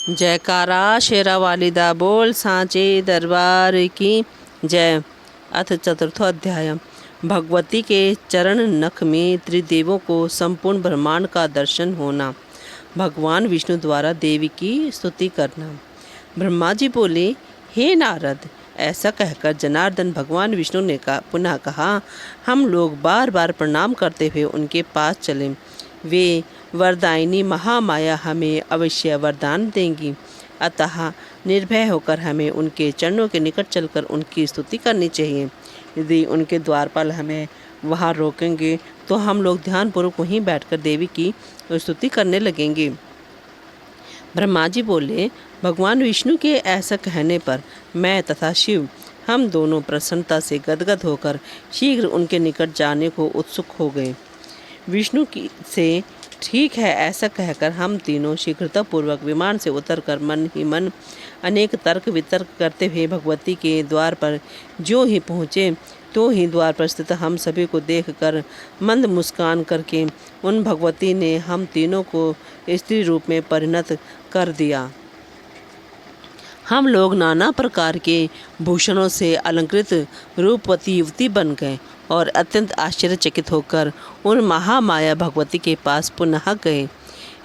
जयकारा शेरा वालिदा बोल सांचे दरबार की जय। अथ चतुर्थो अध्याय। भगवती के चरण नख में त्रिदेवों को संपूर्ण ब्रह्मांड का दर्शन होना। भगवान विष्णु द्वारा देवी की स्तुति करना। ब्रह्मा जी बोले, हे नारद, ऐसा कहकर जनार्दन भगवान विष्णु ने पुनः कहा, हम लोग बार बार प्रणाम करते हुए उनके पास चले। वे वरदायिनी महामाया हमें अवश्य वरदान देंगी, अतः निर्भय होकर हमें उनके चरणों के निकट चलकर उनकी स्तुति करनी चाहिए। यदि उनके द्वारपाल हमें वहाँ रोकेंगे तो हम लोग ध्यानपूर्वक वहीं बैठकर देवी की स्तुति करने लगेंगे। ब्रह्मा जी बोले, भगवान विष्णु के ऐसा कहने पर मैं तथा शिव हम दोनों प्रसन्नता से गदगद होकर शीघ्र उनके निकट जाने को उत्सुक हो गए। विष्णु की से ठीक है ऐसा कहकर हम तीनों शीघ्रतापूर्वक विमान से उतरकर मन ही मन अनेक तर्क वितर्क करते हुए भगवती के द्वार पर जो ही पहुँचे तो ही द्वार पर स्थित हम सभी को देखकर मंद मुस्कान करके उन भगवती ने हम तीनों को स्त्री रूप में परिणत कर दिया। हम लोग नाना प्रकार के भूषणों से अलंकृत रूपवती युवती बन गए और अत्यंत आश्चर्यचकित होकर उन महामाया भगवती के पास पुनः गए।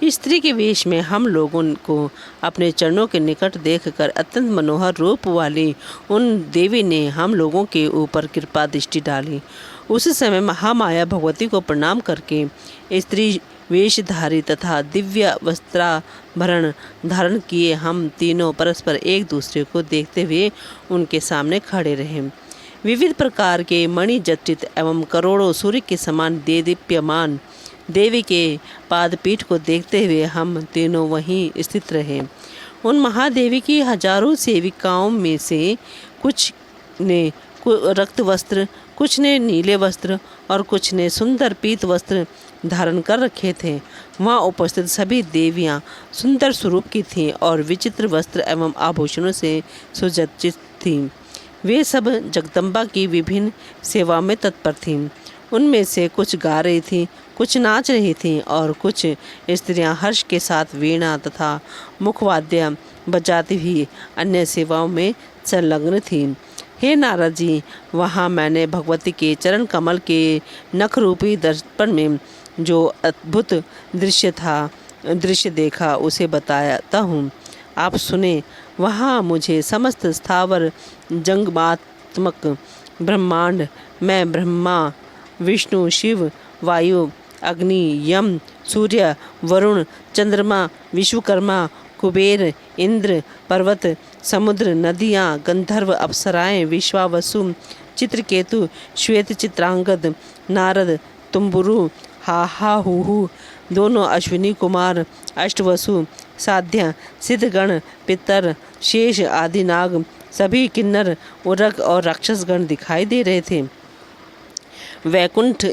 स्त्री के वेश में हम लोगों को अपने चरणों के निकट देखकर अत्यंत मनोहर रूप वाली उन देवी ने हम लोगों के ऊपर कृपा दृष्टि डाली। उस समय महामाया भगवती को प्रणाम करके स्त्री वेशधारी तथा दिव्य वस्त्राभरण धारण किए हम तीनों परस्पर एक दूसरे को देखते हुए उनके सामने खड़े रहे। विविध प्रकार के मणिजटित एवं करोड़ों सूर्य के समान देदीप्यमान देवी के पादपीठ को देखते हुए हम तीनों वहीं स्थित रहे। उन महादेवी की हजारों सेविकाओं में से कुछ ने रक्त वस्त्र, कुछ ने नीले वस्त्र और कुछ ने सुंदर पीत वस्त्र धारण कर रखे थे। वहाँ उपस्थित सभी देवियाँ सुंदर स्वरूप की थीं और विचित्र वस्त्र एवं आभूषणों से सुसज्जित थीं। वे सब जगदम्बा की विभिन्न सेवा में तत्पर थीं। उनमें से कुछ गा रही थीं, कुछ नाच रही थीं और कुछ स्त्रियां हर्ष के साथ वीणा तथा मुखवाद्य बजाती हुई अन्य सेवाओं में संलग्न थीं। हे नारद जी, वहाँ मैंने भगवती के चरण कमल के नख रूपी दर्पण में जो अद्भुत दृश्य देखा उसे बताता हूँ, आप सुने। वहाँ मुझे समस्त स्थावर जंगमात्मक ब्रह्मांड में ब्रह्मा, विष्णु, शिव, वायु, अग्नि, यम, सूर्य, वरुण, चंद्रमा, विश्वकर्मा, कुबेर, इंद्र, पर्वत, समुद्र, नदियाँ, गंधर्व, अप्सराएं, विश्वावसु, चित्रकेतु, श्वेत चित्रांगद, नारद, तुम्बुरु, हा हु, दोनों अश्विनी कुमार, अष्टवसु, साध्य, सिद्धगण, पितर, शेष आदि नाग, सभी किन्नर, उरग और राक्षसगण दिखाई दे रहे थे। वैकुंठ,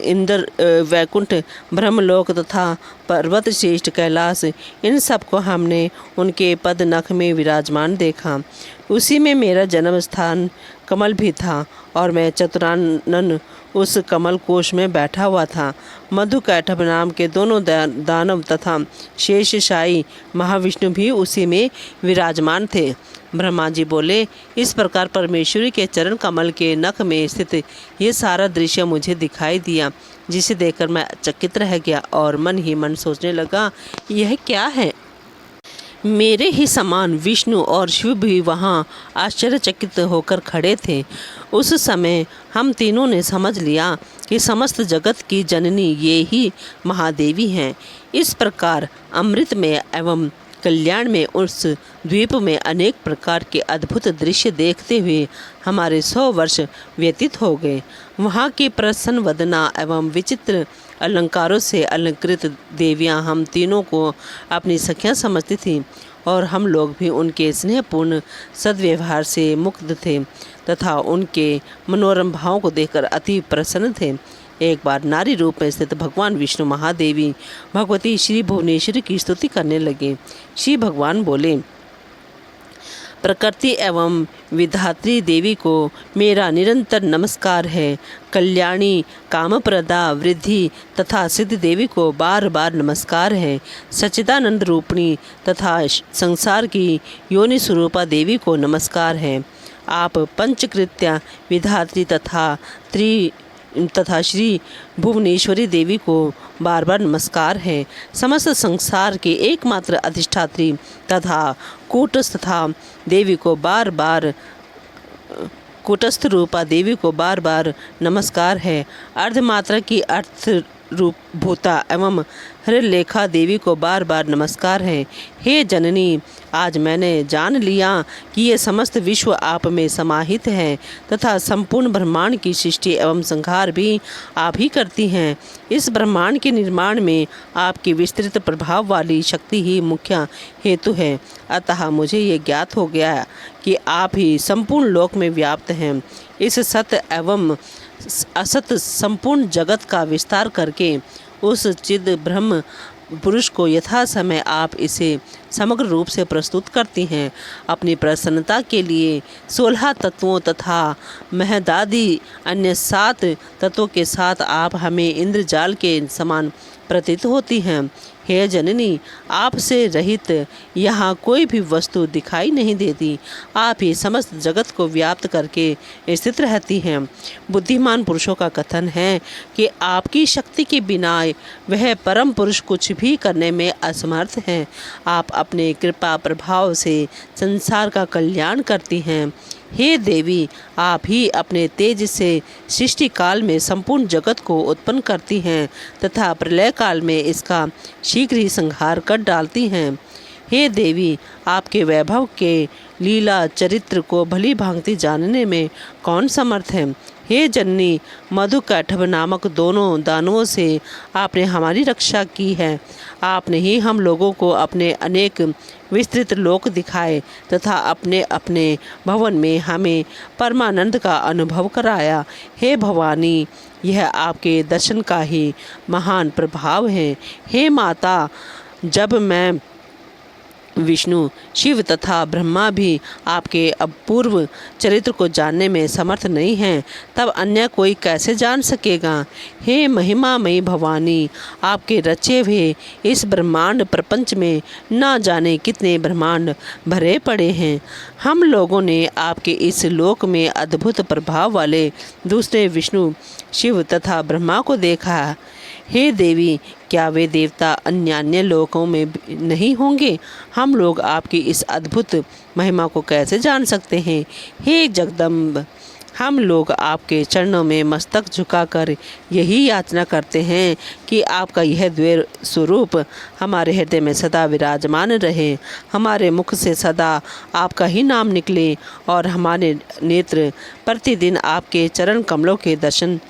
ब्रह्मलोक तथा पर्वत श्रेष्ठ कैलाश, इन सबको हमने उनके पद नख में विराजमान देखा। उसी में मेरा जन्म स्थान कमल भी था और मैं चतुरानन उस कमल कोश में बैठा हुआ था। मधु कैटभ नाम के दोनों दानव तथा शेषशायी महाविष्णु भी उसी में विराजमान थे। ब्रह्मा जी बोले, इस प्रकार परमेश्वरी के चरण कमल के नख में स्थित ये सारा दृश्य मुझे दिखाई दिया, जिसे देखकर मैं चकित रह गया और मन ही मन सोचने लगा, यह क्या है। मेरे ही समान विष्णु और शिव भी वहाँ आश्चर्यचकित होकर खड़े थे। उस समय हम तीनों ने समझ लिया कि समस्त जगत की जननी ये ही महादेवी हैं। इस प्रकार अमृत में एवं कल्याण में उस द्वीप में अनेक प्रकार के अद्भुत दृश्य देखते हुए हमारे 100 वर्ष व्यतीत हो गए। वहाँ की प्रसन्न वदना एवं विचित्र अलंकारों से अलंकृत देवियाँ हम तीनों को अपनी सखियाँ समझती थीं और हम लोग भी उनके स्नेहपूर्ण सद्व्यवहार से मुग्ध थे तथा उनके मनोरम भावों को देखकर अति प्रसन्न थे। एक बार नारी रूप में स्थित भगवान विष्णु महादेवी भगवती श्री भुवनेश्वरी की स्तुति करने लगे। श्री भगवान बोले, प्रकृति एवं विधात्री देवी को मेरा निरंतर नमस्कार है। कल्याणी, कामप्रदा, वृद्धि तथा सिद्ध देवी को बार बार नमस्कार है। सच्चिदानंद रूपिणी तथा संसार की योनि स्वरूपा देवी को नमस्कार है। आप पंचकृत्या विधात्री तथा श्री भुवनेश्वरी देवी को बार बार नमस्कार है। समस्त संसार के एकमात्र अधिष्ठात्री तथा कूटस्थ रूपा देवी को बार बार नमस्कार है। अर्धमात्रा की अर्थ रूप भूता एवं हृलेखा देवी को बार बार नमस्कार है। हे जननी, आज मैंने जान लिया कि ये समस्त विश्व आप में समाहित है तथा संपूर्ण ब्रह्मांड की सृष्टि एवं संहार भी आप ही करती हैं। इस ब्रह्मांड के निर्माण में आपकी विस्तृत प्रभाव वाली शक्ति ही मुख्य हेतु है। अतः मुझे ये ज्ञात हो गया कि आप ही संपूर्ण लोक में व्याप्त हैं। इस सत्य एवं असत संपूर्ण जगत का विस्तार करके उस चिद ब्रह्म पुरुष को यथा समय आप इसे समग्र रूप से प्रस्तुत करती हैं। अपनी प्रसन्नता के लिए 16 तत्वों तथा महदादि अन्य 7 तत्वों के साथ आप हमें इंद्रजाल के समान प्रतीत होती हैं। हे जननी, आपसे रहित यहाँ कोई भी वस्तु दिखाई नहीं देती। आप ही समस्त जगत को व्याप्त करके स्थित रहती हैं। बुद्धिमान पुरुषों का कथन है कि आपकी शक्ति के बिना वह परम पुरुष कुछ भी करने में असमर्थ हैं। आप अपने कृपा प्रभाव से संसार का कल्याण करती हैं। हे देवी, आप ही अपने तेज से सृष्टि काल में संपूर्ण जगत को उत्पन्न करती हैं तथा प्रलय काल में इसका शीघ्र ही संहार कर डालती हैं। हे देवी, आपके वैभव के लीला चरित्र को भली भांति जानने में कौन समर्थ है। हे जननी, मधु कैटभ नामक दोनों दानवों से आपने हमारी रक्षा की है। आपने ही हम लोगों को अपने अनेक विस्तृत लोक दिखाए तथा अपने अपने भवन में हमें परमानंद का अनुभव कराया। हे भवानी, यह आपके दर्शन का ही महान प्रभाव है। हे माता, जब मैं विष्णु, शिव तथा ब्रह्मा भी आपके अपूर्व चरित्र को जानने में समर्थ नहीं हैं, तब अन्य कोई कैसे जान सकेगा। हे महिमामयी भवानी, आपके रचे हुए इस ब्रह्मांड प्रपंच में न जाने कितने ब्रह्मांड भरे पड़े हैं। हम लोगों ने आपके इस लोक में अद्भुत प्रभाव वाले दूसरे विष्णु, शिव तथा ब्रह्मा को देखा। हे देवी, क्या वे देवता अन्य लोकों में नहीं होंगे। हम लोग आपकी इस अद्भुत महिमा को कैसे जान सकते हैं। हे जगदम्ब, हम लोग आपके चरणों में मस्तक झुकाकर यही याचना करते हैं कि आपका यह द्वैत स्वरूप हमारे हृदय में सदा विराजमान रहे। हमारे मुख से सदा आपका ही नाम निकले और हमारे नेत्र प्रतिदिन आपके चरण कमलों के दर्शन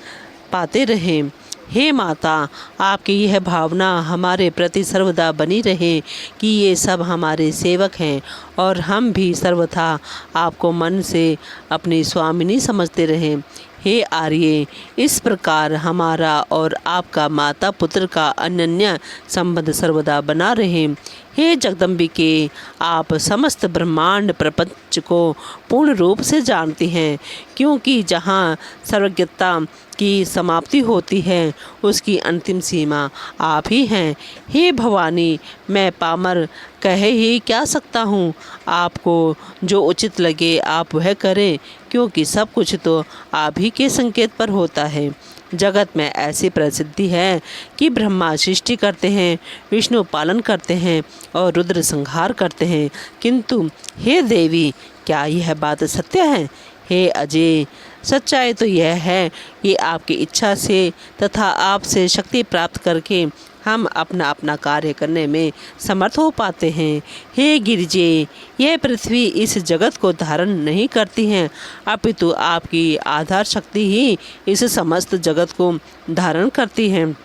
पाते रहें। हे माता, आपकी यह भावना हमारे प्रति सर्वदा बनी रहे कि ये सब हमारे सेवक हैं और हम भी सर्वथा आपको मन से अपनी स्वामिनी समझते रहें। हे आर्य, इस प्रकार हमारा और आपका माता पुत्र का अनन्य संबंध सर्वदा बना रहे। हे जगदम्बिके, आप समस्त ब्रह्मांड प्रपंच को पूर्ण रूप से जानती हैं, क्योंकि जहाँ सर्वज्ञता की समाप्ति होती है उसकी अंतिम सीमा आप ही हैं। हे भवानी, मैं पामर कह ही क्या सकता हूँ। आपको जो उचित लगे आप वह करें, क्योंकि सब कुछ तो आप ही के संकेत पर होता है। जगत में ऐसी प्रसिद्धि है कि ब्रह्मा सृष्टि करते हैं, विष्णु पालन करते हैं और रुद्र संहार करते हैं, किंतु हे देवी, क्या यह बात सत्य है। हे अजय, सच्चाई तो यह है कि आपकी इच्छा से तथा आपसे शक्ति प्राप्त करके हम अपना अपना कार्य करने में समर्थ हो पाते हैं। हे गिरिजे, यह पृथ्वी इस जगत को धारण नहीं करती है, अपितु आपकी आधार शक्ति ही इस समस्त जगत को धारण करती है।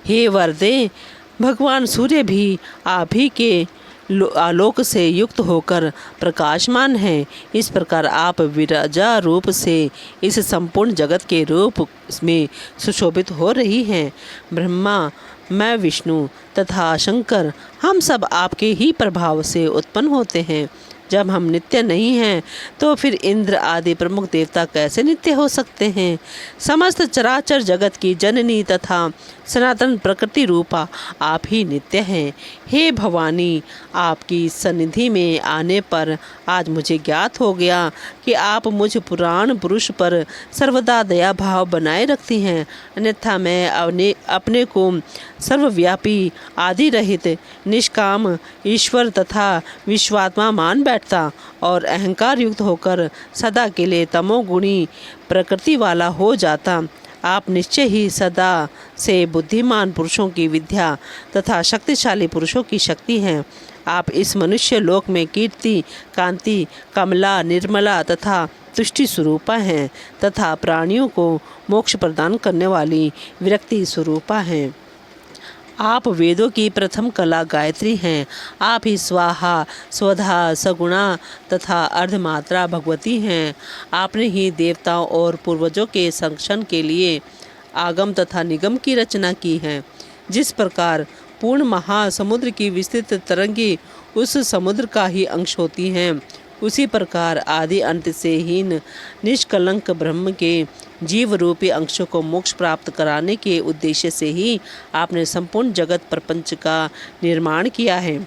हे वरदे, भगवान सूर्य भी आप ही के आलोक से युक्त होकर प्रकाशमान है। इस प्रकार आप विराजा रूप से इस संपूर्ण जगत के रूप में सुशोभित हो रही हैं। ब्रह्मा, मैं विष्णु तथा शंकर, हम सब आपके ही प्रभाव से उत्पन्न होते हैं। जब हम नित्य नहीं हैं तो फिर इंद्र आदि प्रमुख देवता कैसे नित्य हो सकते हैं। समस्त चराचर जगत की जननी तथा सनातन प्रकृति रूपा आप ही नित्य हैं। हे भवानी, आपकी सन्निधि में आने पर आज मुझे ज्ञात हो गया कि आप मुझ पुराण पुरुष पर सर्वदा दया भाव बनाए रखती हैं, अन्यथा मैं अपने को सर्वव्यापी आदि रहित निष्काम ईश्वर तथा विश्वात्मा मान बैठता और अहंकार युक्त होकर सदा के लिए तमोगुणी प्रकृति वाला हो जाता। आप निश्चय ही सदा से बुद्धिमान पुरुषों की विद्या तथा शक्तिशाली पुरुषों की शक्ति हैं। आप इस मनुष्य लोक में कीर्ति, कांति, कमला, निर्मला तथा तुष्टि स्वरूपा हैं तथा प्राणियों को मोक्ष प्रदान करने वाली विरक्ति स्वरूपा हैं। आप वेदों की प्रथम कला गायत्री हैं। आप ही स्वाहा, स्वधा, सगुणा तथा अर्धमात्रा भगवती हैं। आपने ही देवताओं और पूर्वजों के संरक्षण के लिए आगम तथा निगम की रचना की है। जिस प्रकार पूर्ण महासमुद्र की विस्तृत तरंगे उस समुद्र का ही अंश होती हैं, उसी प्रकार आदि अंत से हीन निष्कलंक ब्रह्म के जीव रूपी अंशों को मोक्ष प्राप्त कराने के उद्देश्य से ही आपने संपूर्ण जगत प्रपंच का निर्माण किया है।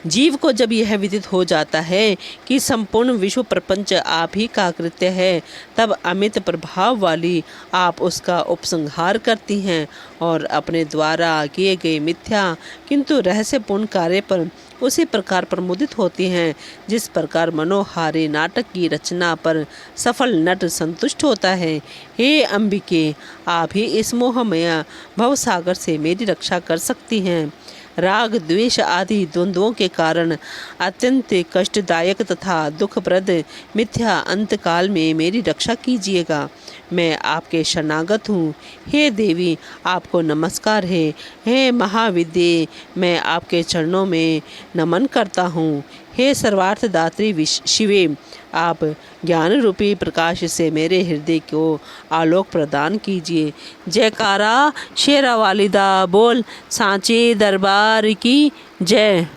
जीव को जब यह विदित हो जाता है कि संपूर्ण विश्व प्रपंच आप ही का कृत्य है, तब अमित प्रभाव वाली आप उसका उपसंहार करती हैं और अपने द्वारा किए गए मिथ्या किंतु रहस्यपूर्ण कार्य पर उसी प्रकार प्रमुदित होती हैं जिस प्रकार मनोहारी नाटक की रचना पर सफल नट संतुष्ट होता है। हे अंबिके, आप ही इस मोहमय भवसागर से मेरी रक्षा कर सकती हैं। राग, द्वेष आदि द्वंद्वों के कारण अत्यंत कष्टदायक तथा दुखप्रद मिथ्या अंतकाल में मेरी रक्षा कीजिएगा। मैं आपके शरणागत हूँ। हे देवी, आपको नमस्कार है। हे महाविद्ये, मैं आपके चरणों में नमन करता हूँ। हे सर्वार्थदात्री शिवे, आप ज्ञान रूपी प्रकाश से मेरे हृदय को आलोक प्रदान कीजिए। जयकारा शेरा वालिदा बोल, सांचे दरबार की जय।